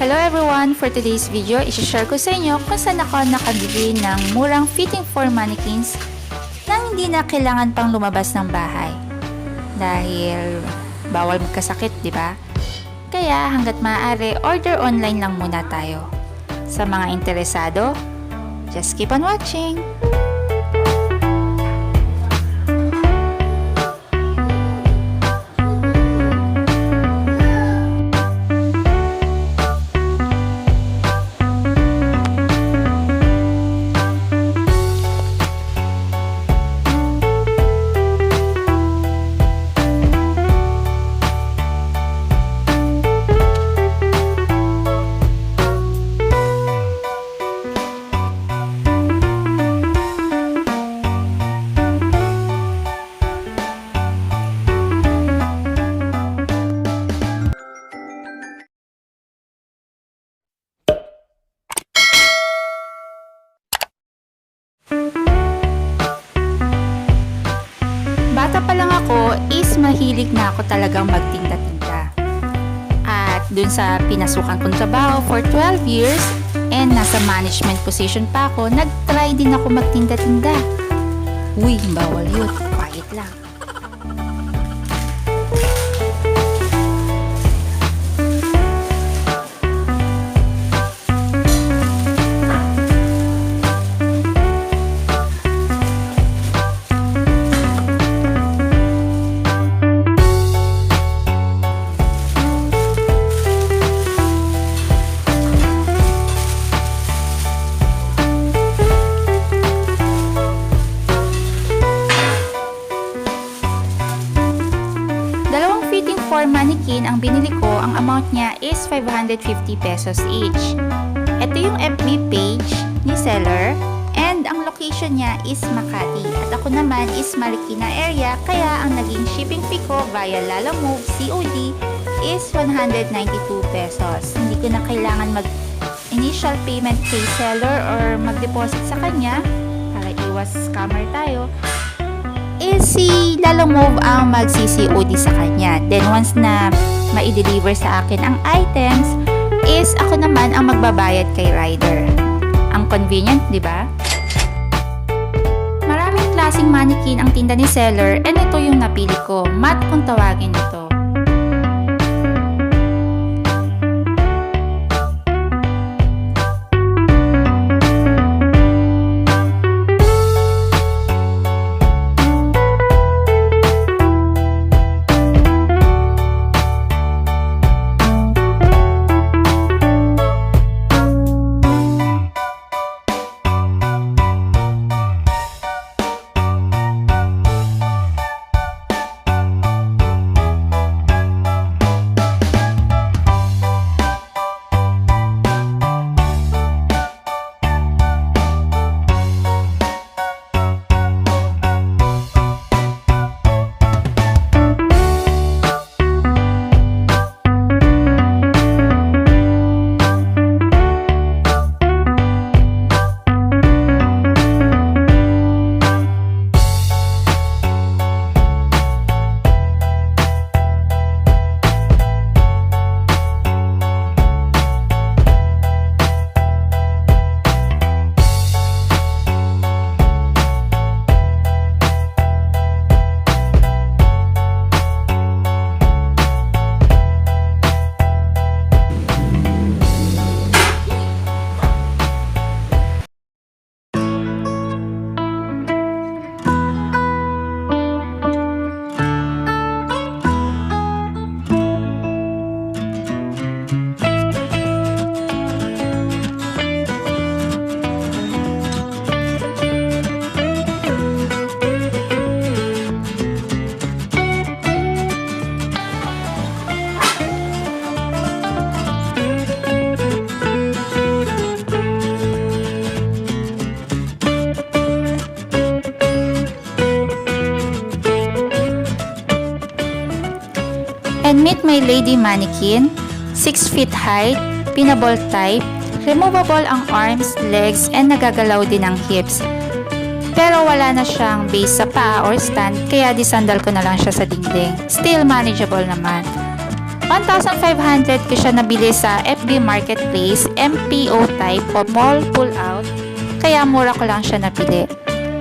Hello everyone! For today's video, isi-share ko sa inyo kung saan ako nakabili ng murang fitting for mannequins nang hindi na kailangan pang lumabas ng bahay. Dahil bawal magkasakit, di ba? Kaya hanggat maaari, order online lang muna tayo. Sa mga interesado, just keep on watching! Bata pa lang ako is mahilig na ako talagang magtinda-tinda. At dun sa pinasukan kong trabaho for 12 years and nasa management position pa ako, nag-try din ako magtinda-tinda. Uy, bawal yun. Quiet lang. For mannequin, ang binili ko, ang amount niya is 550 pesos each. Ito yung FB page ni seller and ang location niya is Makati. At ako naman is Marikina area, kaya ang naging shipping fee ko via Lalamove COD is 192 pesos. Hindi ko na kailangan mag-initial payment kay seller or mag-deposit sa kanya para iwas scammer tayo. Si Lalamove ang mag-CCOD sa kanya. Then once na ma-deliver sa akin ang items, is ako naman ang magbabayad kay rider. Ang convenient, di ba? Maraming klaseng mannequin ang tinda ni seller and ito yung napili ko. Matte kung tawagin ito. And meet my lady mannequin, 6 feet height, pinnable type, removable ang arms, legs, and nagagalaw din ang hips. Pero wala na siyang base sa paa or stand, kaya disandal ko na lang siya sa dingding. Still manageable naman. 1,500 ko siya nabili sa FB Marketplace, MPO type o mall pull-out, kaya mura ko lang siya nabili.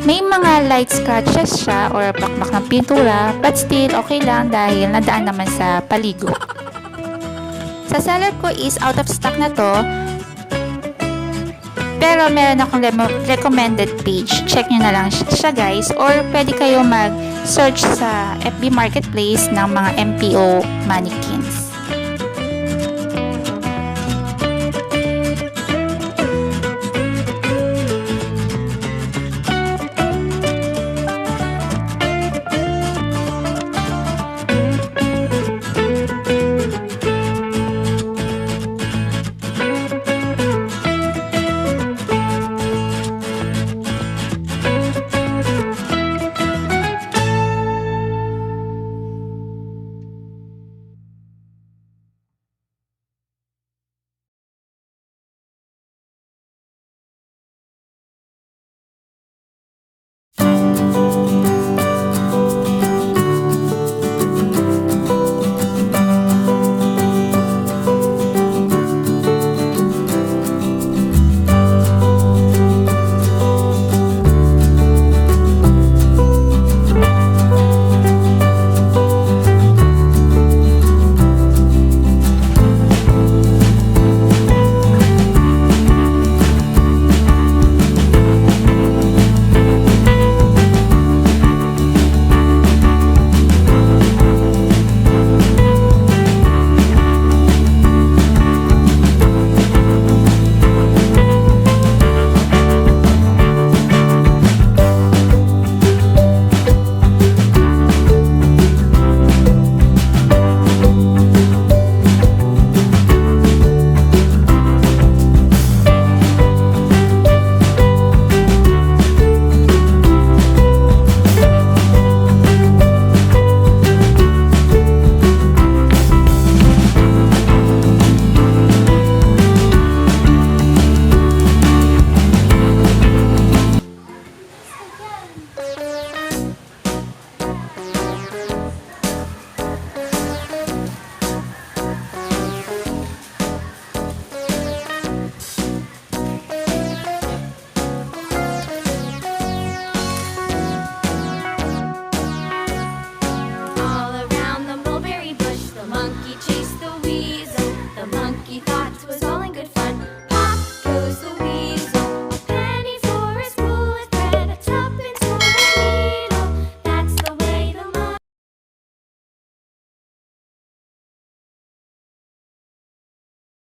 May mga light scratches siya or bakbak ng pintura, but still okay lang dahil nadaan naman sa paligo. Sa seller ko is out of stock na to, pero meron akong recommended page. Check nyo na lang siya guys, or pwede kayo mag-search sa FB Marketplace ng mga MPO mannequins.